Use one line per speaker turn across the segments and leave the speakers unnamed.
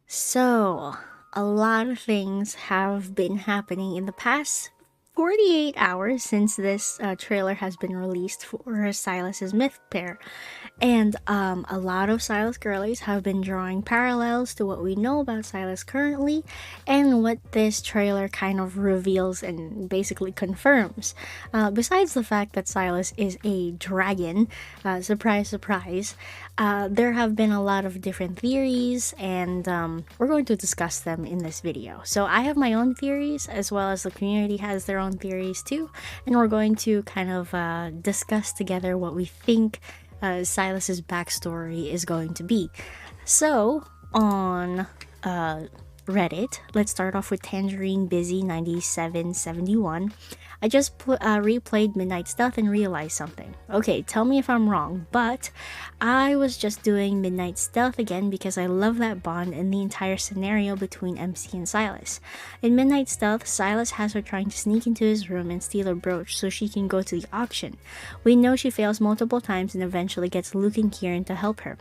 So, a lot of things have been happening in the past 48 hours since this trailer has been released for Silas's myth pair. And a lot of Silas girlies have been drawing parallels to what we know about Silas currently and what this trailer kind of reveals and basically confirms. Besides the fact that Silas is a dragon, surprise, surprise, there have been a lot of different theories, and we're going to discuss them in this video. So I have my own theories, as well as the community has their own theories too, and we're going to kind of discuss together what we think Silas's backstory is going to be. So on Reddit, let's start off with Tangerine Busy 9771. I just replayed Midnight Stealth and realized something. Okay, tell me if I'm wrong, but I was just doing Midnight Stealth again because I love that bond and the entire scenario between MC and Silas. In Midnight Stealth, Silas has her trying to sneak into his room and steal a brooch so she can go to the auction. We know she fails multiple times and eventually gets Luke and Kieran to help her.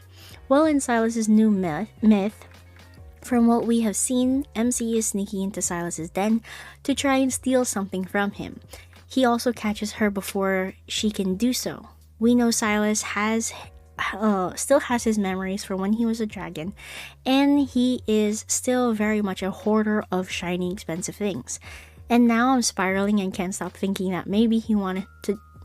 Well, in Silas's new myth, from what we have seen, MC is sneaking into Silas's den to try and steal something from him. He also catches her before she can do so. We know Silas still has his memories from when he was a dragon, and he is still very much a hoarder of shiny, expensive things. And now I'm spiraling and can't stop thinking that maybe he wanted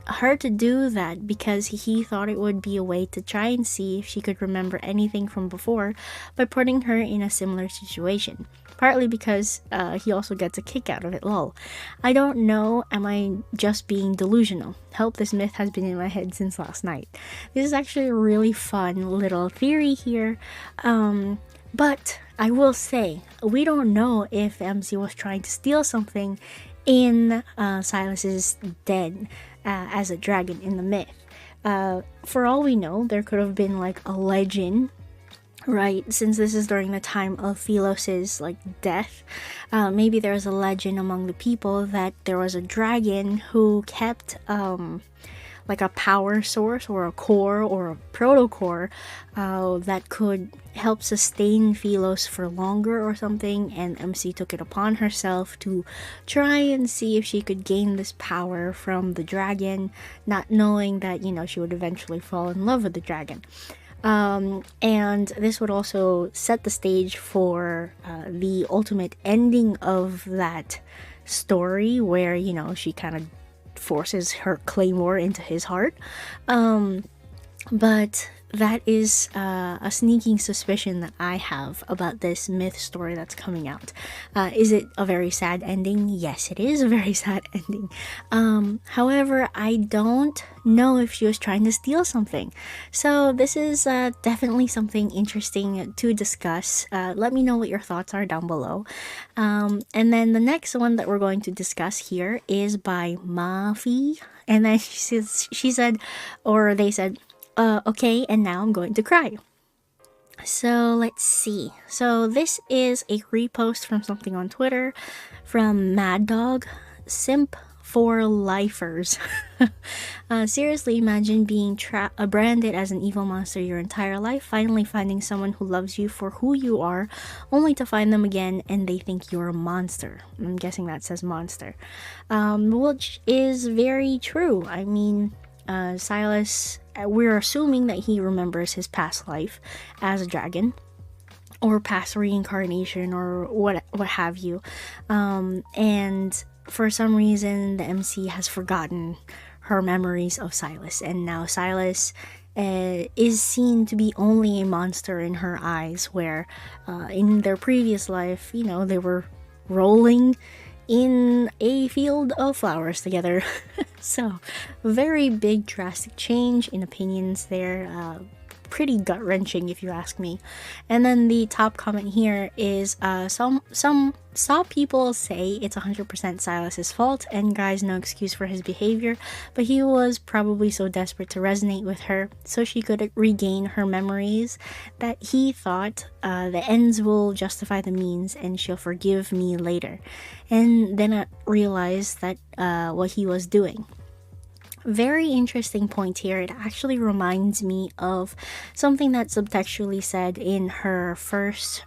her to do that because he thought it would be a way to try and see if she could remember anything from before by putting her in a similar situation. Partly because he also gets a kick out of it, lol. I don't know, am I just being delusional? Help, this myth has been in my head since last night. This is actually a really fun little theory here. But I will say, we don't know if MC was trying to steal something in Silas's den as a dragon in the myth. For all we know, there could have been like a legend, right? Since this is during the time of Sylus' like death, maybe there's a legend among the people that there was a dragon who kept like a power source or a core or a proto-core that could help sustain Philos for longer or something, and MC took it upon herself to try and see if she could gain this power from the dragon, not knowing that, she would eventually fall in love with the dragon. And this would also set the stage for the ultimate ending of that story where, she kind of forces her claymore into his heart. But that is a sneaking suspicion that I have about this myth story that's coming out. Is it a very sad ending? Yes, it is a very sad ending. However, I don't know if she was trying to steal something. So this is definitely something interesting to discuss. Let me know what your thoughts are down below. And then the next one that we're going to discuss here is by Mafi. And then she said, or they said, okay, and now I'm going to cry. So let's see. So this is a repost from something on Twitter from Mad Dog, Simp for Lifers. Seriously, imagine being branded as an evil monster your entire life, finally finding someone who loves you for who you are, only to find them again and they think you're a monster. I'm guessing that says monster. Which is very true. I mean, Silas, we're assuming that he remembers his past life as a dragon or past reincarnation or what have you, and for some reason the MC has forgotten her memories of Silas, and now Silas is seen to be only a monster in her eyes, where in their previous life, they were rolling in a field of flowers together. So, very big drastic change in opinions there. Pretty gut-wrenching if you ask me. And then the top comment here is some saw people say it's 100% Silas's fault, and guys, no excuse for his behavior, but he was probably so desperate to resonate with her so she could regain her memories that he thought the ends will justify the means and she'll forgive me later. And then I realized that what he was doing. Very interesting point here. It actually reminds me of something that subtextually said in her first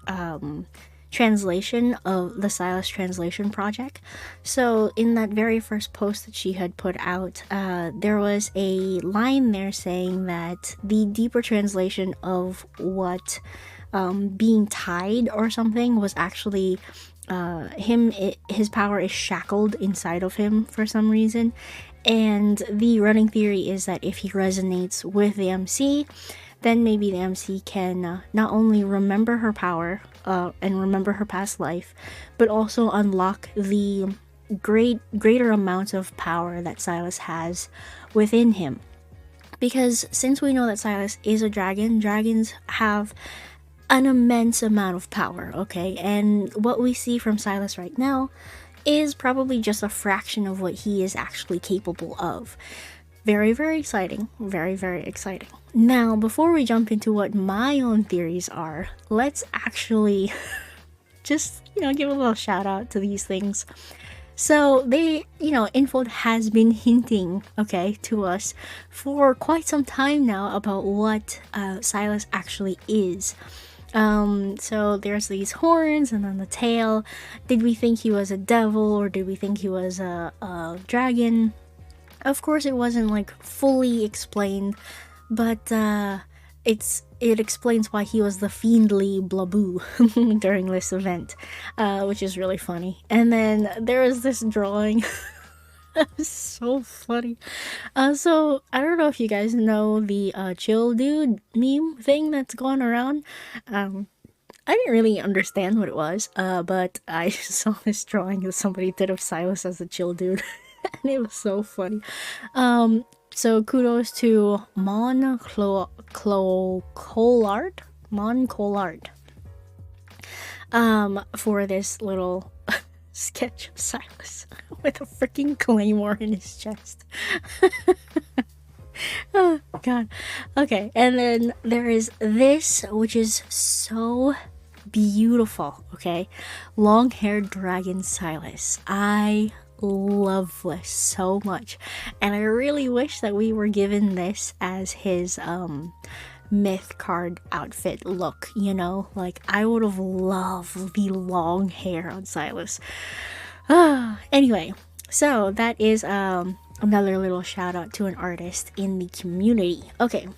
translation of the Silas translation project. So, in that very first post that she had put out, there was a line there saying that the deeper translation of what being tied or something was actually his power is shackled inside of him for some reason. And the running theory is that if he resonates with the MC, then maybe the MC can not only remember her power and remember her past life, but also unlock the greater amounts of power that Silas has within him. Because since we know that Silas is a dragon, dragons have an immense amount of power, okay? And what we see from Silas right now is probably just a fraction of what he is actually capable of. Very, very exciting. Very, very exciting. Now, before we jump into what my own theories are, let's actually just, give a little shout out to these things. So they, Info has been hinting, okay, to us for quite some time now about what Silas actually is. So there's these horns and then the tail. Did we think he was a devil or did we think he was a dragon? Of course, it wasn't like fully explained, but it explains why he was the fiendly Blaboo during this event, which is really funny. And then there is this drawing. So funny. So I don't know if you guys know the chill dude meme thing that's going around. I didn't really understand what it was, but I saw this drawing that somebody did of Silas as a chill dude, and it was so funny. So kudos to Mon Collard for this little sketch of Silas with a freaking claymore in his chest. Oh god. Okay, and then there is this, which is so beautiful. Okay, long-haired dragon Silas. I love this so much, and I really wish that we were given this as his myth card outfit look, like I would have loved the long hair on Silas. Anyway, so that is another little shout out to an artist in the community. Okay,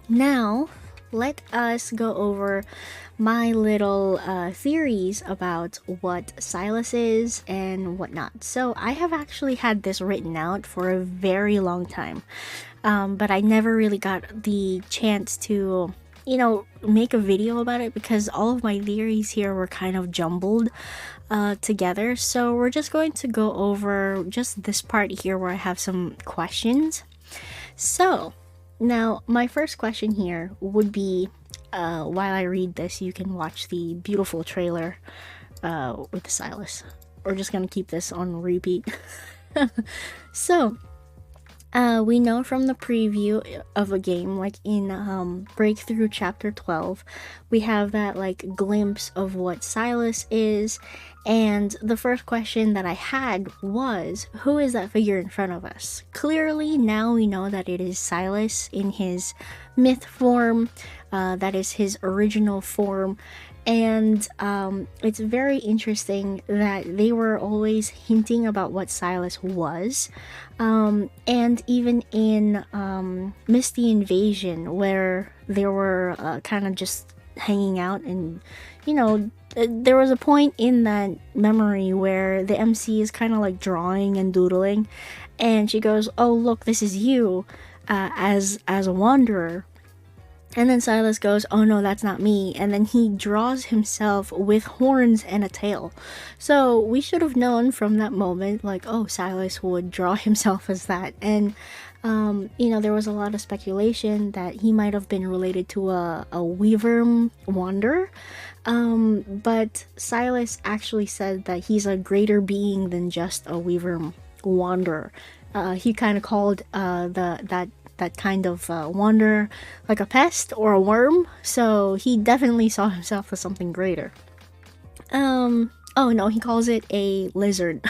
now let us go over my little theories about what Silas is and whatnot. So I have actually had this written out for a very long time, but I never really got the chance to make a video about it because all of my theories here were kind of jumbled together. So we're just going to go over just this part here where I have some questions. So now my first question here would be, while I read this, you can watch the beautiful trailer with Silas. We're just gonna keep this on repeat. So we know from the preview of a game, like in Breakthrough Chapter 12, we have that like glimpse of what Silas is, and the first question that I had was, who is that figure in front of us? Clearly, now we know that it is Silas in his myth form, that is his original form, and it's very interesting that they were always hinting about what Silas was, and even in Misty Invasion, where they were kind of just hanging out, and there was a point in that memory where the MC is kind of like drawing and doodling, and she goes, "Oh look, this is you as a wanderer." And then Silas goes, "Oh no, that's not me." And then he draws himself with horns and a tail. So we should have known from that moment, like, oh, Silas would draw himself as that. And, there was a lot of speculation that he might have been related to a Weaver wanderer. But Silas actually said that he's a greater being than just a Weaver wanderer. He kind of called that kind of wanderer like a pest or a worm, so he definitely saw himself as something greater. Oh no, he calls it a lizard.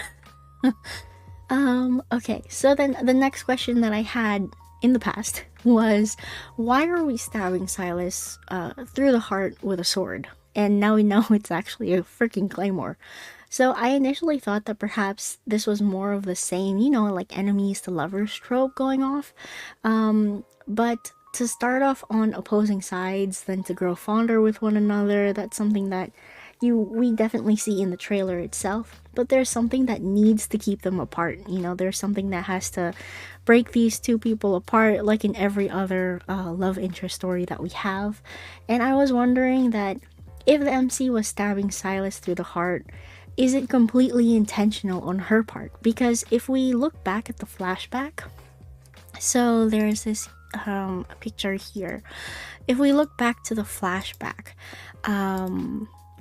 Okay, so then the next question that I had in the past was, why are we stabbing Silas through the heart with a sword? And now we know it's actually a freaking claymore. So I initially thought that perhaps this was more of the same, like enemies to lovers trope going off. But to start off on opposing sides, then to grow fonder with one another, that's something that we definitely see in the trailer itself. But there's something that needs to keep them apart. There's something that has to break these two people apart, like in every other love interest story that we have. And I was wondering that if the MC was stabbing Silas through the heart, is it completely intentional on her part? Because if we look back at the flashback, so there's this picture here. If we look back to the flashback,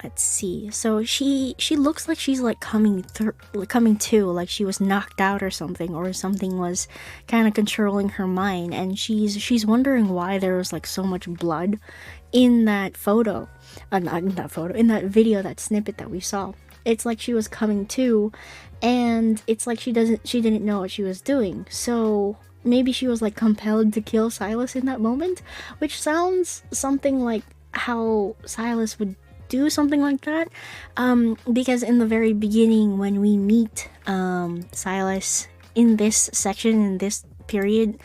let's see. So she looks like she's like coming to, like she was knocked out or something was kind of controlling her mind, and she's wondering why there was like so much blood in that photo, not in that photo, in that video, that snippet that we saw. It's like she was coming to, and it's like she didn't know what she was doing. So maybe she was like compelled to kill Silas in that moment, which sounds something like how Silas would do something like that. Because in the very beginning, when we meet Silas in this section, in this period,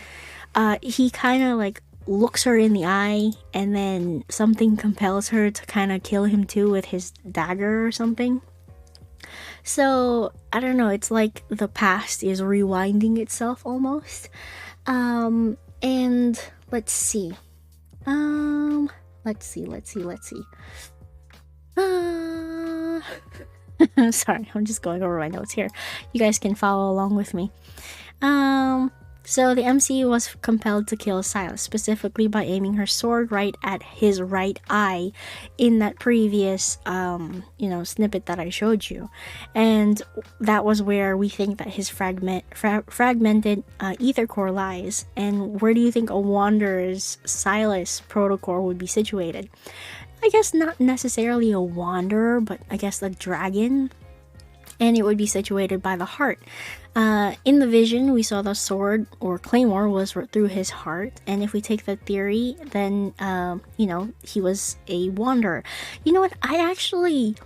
he kind of like looks her in the eye, and then something compels her to kind of kill him too with his dagger or something. So I don't know, it's like the past is rewinding itself almost. And let's see. Let's see. Sorry, I'm just going over my notes here. You guys can follow along with me. So the MC was compelled to kill Silas, specifically by aiming her sword right at his right eye in that previous, snippet that I showed you. And that was where we think that his fragmented ether core lies. And where do you think a Wanderer's Silas protocore would be situated? I guess not necessarily a Wanderer, but I guess a dragon. And it would be situated by the heart. In the vision, we saw the sword or claymore was through his heart, and if we take the theory, then he was a wanderer. You know what? I actually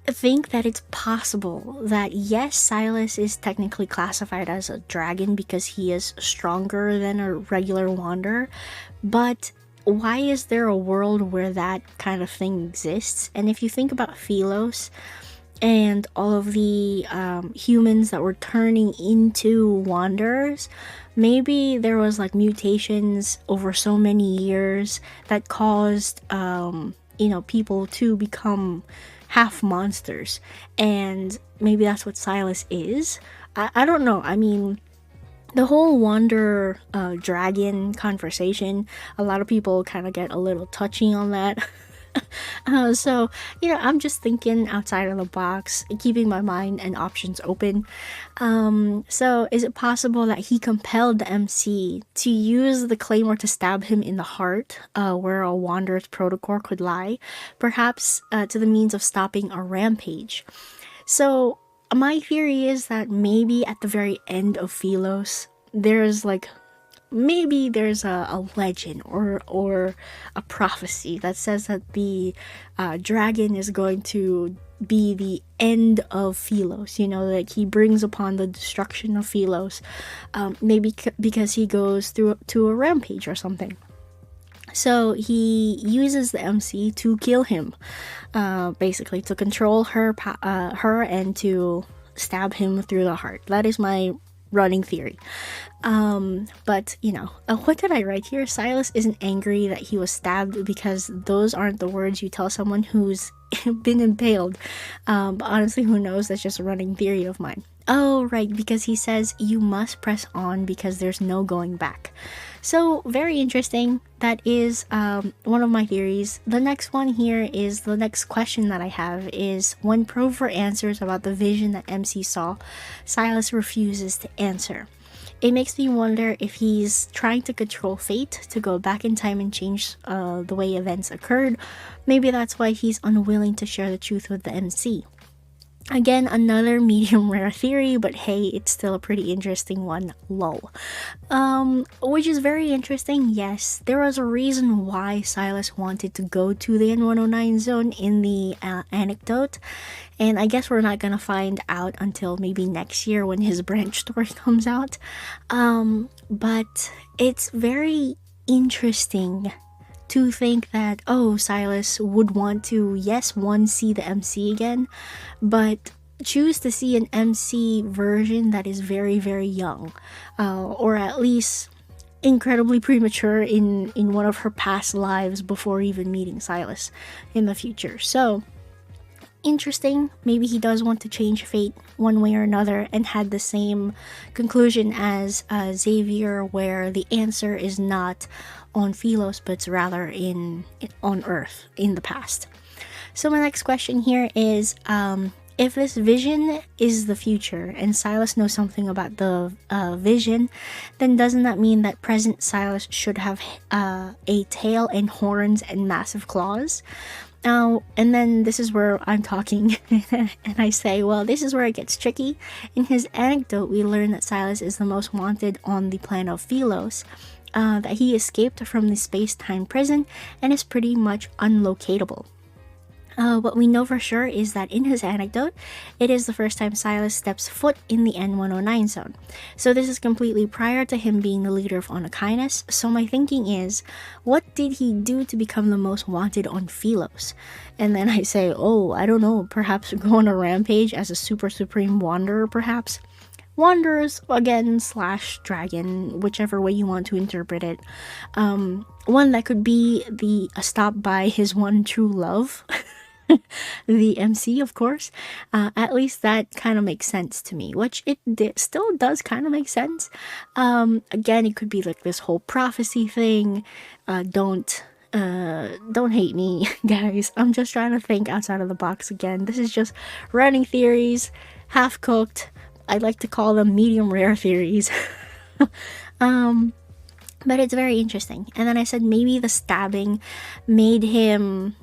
think that it's possible that yes, Silas is technically classified as a dragon because he is stronger than a regular wanderer, but why is there a world where that kind of thing exists? And if you think about Philos and all of the humans that were turning into wanderers, maybe there was like mutations over so many years that caused people to become half monsters, and maybe that's what Silas is. I don't know. I mean, the whole wanderer dragon conversation, a lot of people kind of get a little touchy on that. So, I'm just thinking outside of the box, keeping my mind and options open. So is it possible that he compelled the MC to use the claymore to stab him in the heart, where a wanderer's protocore could lie, perhaps to the means of stopping a rampage? So my theory is that maybe at the very end of Philos, there's a legend or a prophecy that says that the dragon is going to be the end of Philos. Like he brings upon the destruction of Philos, maybe because he goes to a rampage or something. So he uses the MC to kill him, basically to control her and to stab him through the heart. That is my running theory. But what did I write here? Silas isn't angry that he was stabbed, because those aren't the words you tell someone who's been impaled. But honestly, who knows? That's just a running theory of mine. Oh, right, because he says you must press on because there's no going back. So very interesting. That is one of my theories. The next one here is the next question that I have is, when probed for answers about the vision that MC saw, Silas refuses to answer. It makes me wonder if he's trying to control fate, to go back in time and change the way events occurred. Maybe that's why he's unwilling to share the truth with the MC. Again, another medium rare theory, but hey, it's still a pretty interesting one, lol. Which is very interesting. Yes, there was a reason why Silas wanted to go to the N109 zone in the anecdote, and I guess we're not gonna find out until maybe next year when his branch story comes out. But it's very interesting to think that, oh, Silas would want to, yes, one, see the MC again, but choose to see an MC version that is very, very young, or at least incredibly premature in one of her past lives before even meeting Silas in the future. So interesting. Maybe he does want to change fate one way or another, and had the same conclusion as Xavier, where the answer is not on Philos, but it's rather on Earth in the past. So my next question here is, if this vision is the future and Silas knows something about the vision, then doesn't that mean that present Silas should have a tail and horns and massive claws? Now, and then this is where I'm talking and I say, well, this is where it gets tricky. In his anecdote, we learn that Silas is the most wanted on the planet of Philos, that he escaped from the space-time prison and is pretty much unlocatable. What we know for sure is that in his anecdote, it is the first time Silas steps foot in the N109 zone. So this is completely prior to him being the leader of Onokines. So my thinking is, what did he do to become the most wanted on Philos? And then I say, oh, I don't know, perhaps go on a rampage as a super supreme wanderer, perhaps? Wanderers, again, / dragon, whichever way you want to interpret it. One that could be a stop by his one true love. The MC, of course. At least that kind of makes sense to me, which it still does kind of make sense. Again, it could be like this whole prophecy thing. Don't hate me, guys. I'm just trying to think outside of the box again. This is just running theories, half cooked. I'd like to call them medium rare theories. But it's very interesting. And then I said maybe the stabbing made him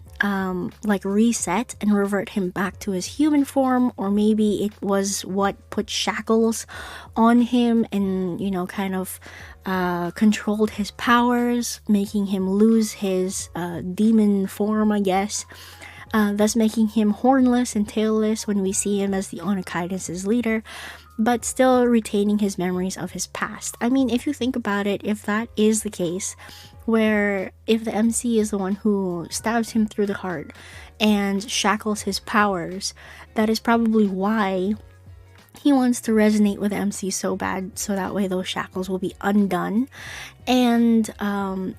like reset and revert him back to his human form, or maybe it was what put shackles on him and, you know, kind of controlled his powers, making him lose his demon form, I guess, thus making him hornless and tailless when we see him as the Onokines' leader, but still retaining his memories of his past. I mean, if you think about it, if that is the case, where if the MC is the one who stabs him through the heart and shackles his powers, that is probably why he wants to resonate with the MC so bad, so that way those shackles will be undone. And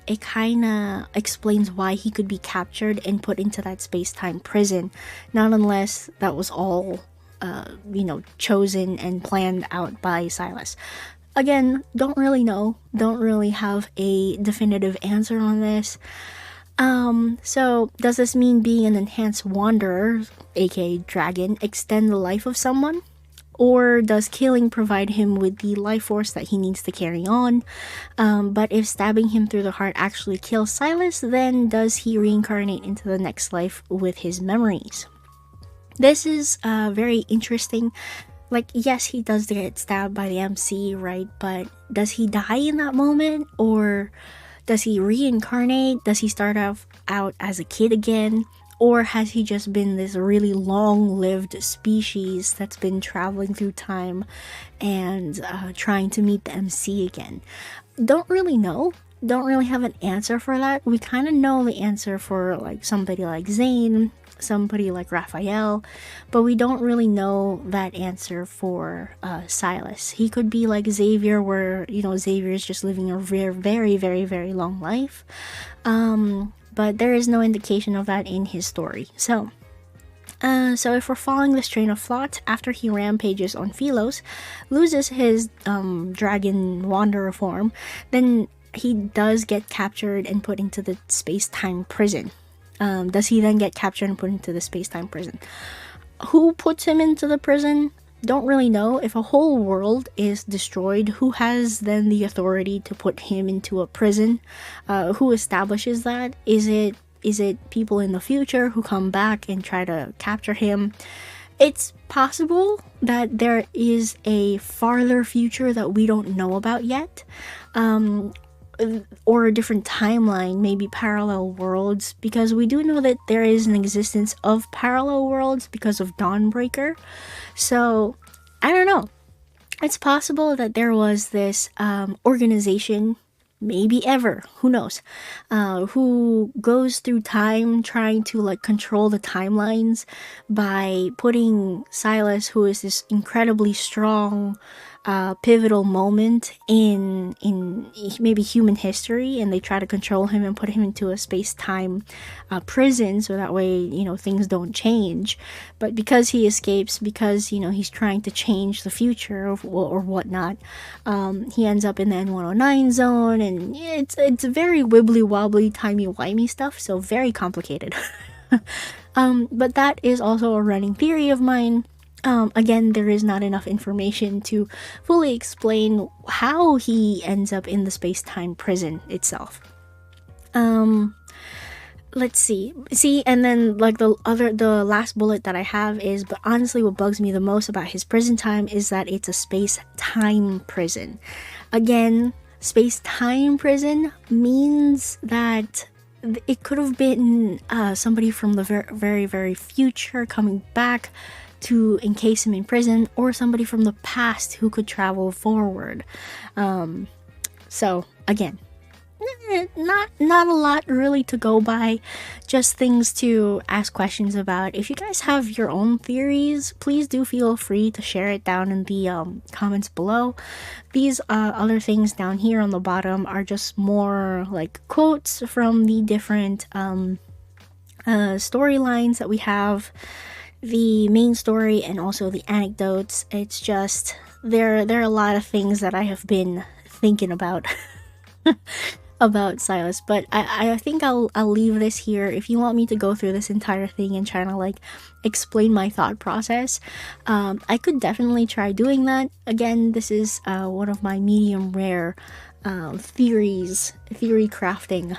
it kind of explains why he could be captured and put into that space-time prison, not unless that was all chosen and planned out by Silas. Again, don't really know, don't really have a definitive answer on this. So does this mean being an enhanced wanderer, aka dragon, extend the life of someone? Or does killing provide him with the life force that he needs to carry on? But if stabbing him through the heart actually kills Silas, then does he reincarnate into the next life with his memories? This is very interesting. Like, yes, he does get stabbed by the MC, right? But does he die in that moment? Or does he reincarnate? Does he start out as a kid again? Or has he just been this really long-lived species that's been traveling through time and trying to meet the MC again? Don't really know. Don't really have an answer for that. We kind of know the answer for like somebody like Zane, somebody like Raphael, but we don't really know that answer for Silas. He could be like Xavier, where, you know, Xavier is just living a very, very, very, very long life. But there is no indication of that in his story. So if we're following this train of thought, after he rampages on Philos, loses his dragon wanderer form, then he does get captured and put into the space-time prison. Does he then get captured and put into the space-time prison? Who puts him into the prison? Don't really know. If a whole world is destroyed, who has then the authority to put him into a prison? Who establishes that? Is it people in the future who come back and try to capture him? It's possible that there is a farther future that we don't know about yet, or a different timeline, maybe parallel worlds, because we do know that there is an existence of parallel worlds because of Dawnbreaker. So I don't know. It's possible that there was this organization, maybe ever, who knows, who goes through time trying to like control the timelines by putting Silas, who is this incredibly strong, pivotal moment in maybe human history, and they try to control him and put him into a space-time prison, so that way, you know, things don't change. But because he escapes, because, you know, he's trying to change the future or whatnot, he ends up in the N109 zone, and it's very wibbly wobbly, timey wimey stuff, so very complicated. But that is also a running theory of mine. Again, there is not enough information to fully explain how he ends up in the space-time prison itself. Let's see, and then like the last bullet that I have is, but honestly what bugs me the most about his prison time is that it's a space-time prison. Again, space-time prison means that it could have been somebody from the very, very future coming back to encase him in prison, or somebody from the past who could travel forward. So again, not a lot really to go by, just things to ask questions about. If you guys have your own theories, please do feel free to share it down in the comments below. These other things down here on the bottom are just more like quotes from the different storylines that we have, the main story and also the anecdotes. It's just there are a lot of things that I have been thinking about about Silas, but I think I'll leave this here. If you want me to go through this entire thing and try to like explain my thought process, I could definitely try doing that. Again, this is one of my medium rare theory crafting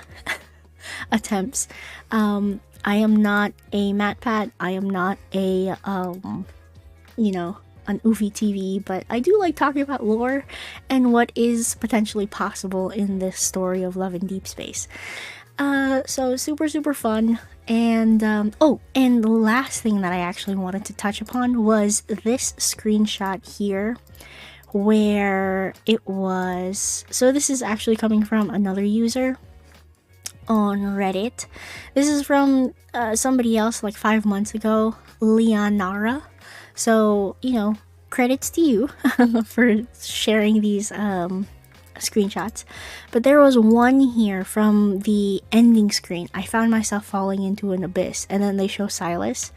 attempts. I am not a MatPat. I am not a you know, an Oofy TV, but I do like talking about lore and what is potentially possible in this story of love in deep space. So super fun. And oh, and the last thing that I actually wanted to touch upon was this screenshot here, where it was, so this is actually coming from another user on Reddit. This is from somebody else like 5 months ago, Leonara. So, you know, credits to you for sharing these screenshots. But there was one here from the ending screen. I found myself falling into an abyss, and then they show Silas.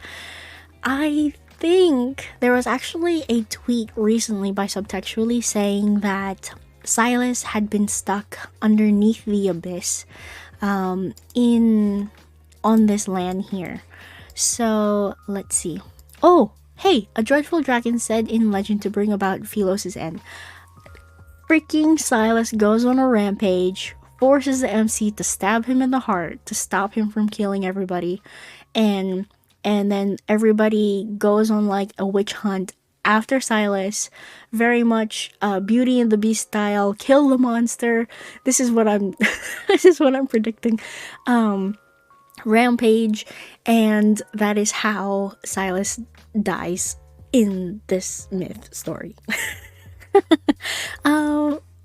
I think there was actually a tweet recently by Subtextually saying that Silas had been stuck underneath the abyss on this land here. So let's see. Oh, hey, a dreadful dragon said in legend to bring about Philos' end. Freaking Silas goes on a rampage, forces the MC to stab him in the heart to stop him from killing everybody, and then everybody goes on like a witch hunt after Silas, very much Beauty and the Beast style, kill the monster. This is what I'm this is what I'm predicting. Rampage, and that is how Silas dies in this myth story.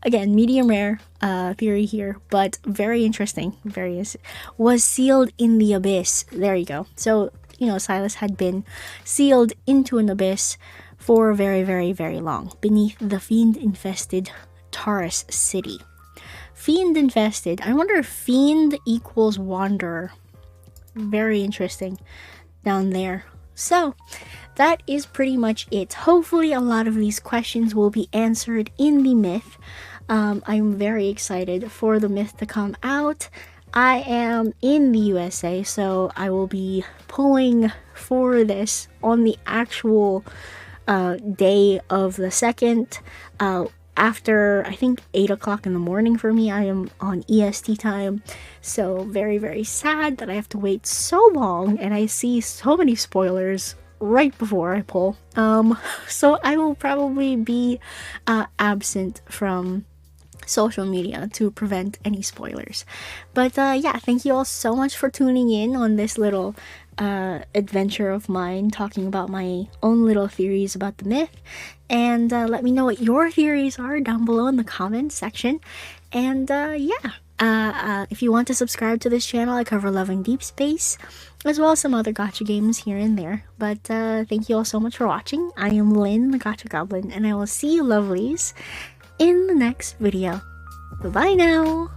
Again, medium rare theory here, but very interesting. Was sealed in the abyss. There you go. So, you know, Silas had been sealed into an abyss for very, very, very long, beneath the fiend-infested Taurus city. Fiend-infested. I wonder if fiend equals wanderer. Very interesting down there. So that is pretty much it. Hopefully a lot of these questions will be answered in the myth. I'm very excited for the myth to come out. I am in the USA, so I will be pulling for this on the actual day of the 2nd, after I think 8 o'clock in the morning for me. I am on EST time, so very, very sad that I have to wait so long, and I see so many spoilers right before I pull. So I will probably be absent from social media to prevent any spoilers. But yeah, thank you all so much for tuning in on this little adventure of mine, talking about my own little theories about the myth. And let me know what your theories are down below in the comments section. And yeah. If you want to subscribe to this channel, I cover Love and Deepspace, as well as some other gacha games here and there. But thank you all so much for watching. I am Lynn, the Gacha Goblin, and I will see you lovelies in the next video. Bye-bye now!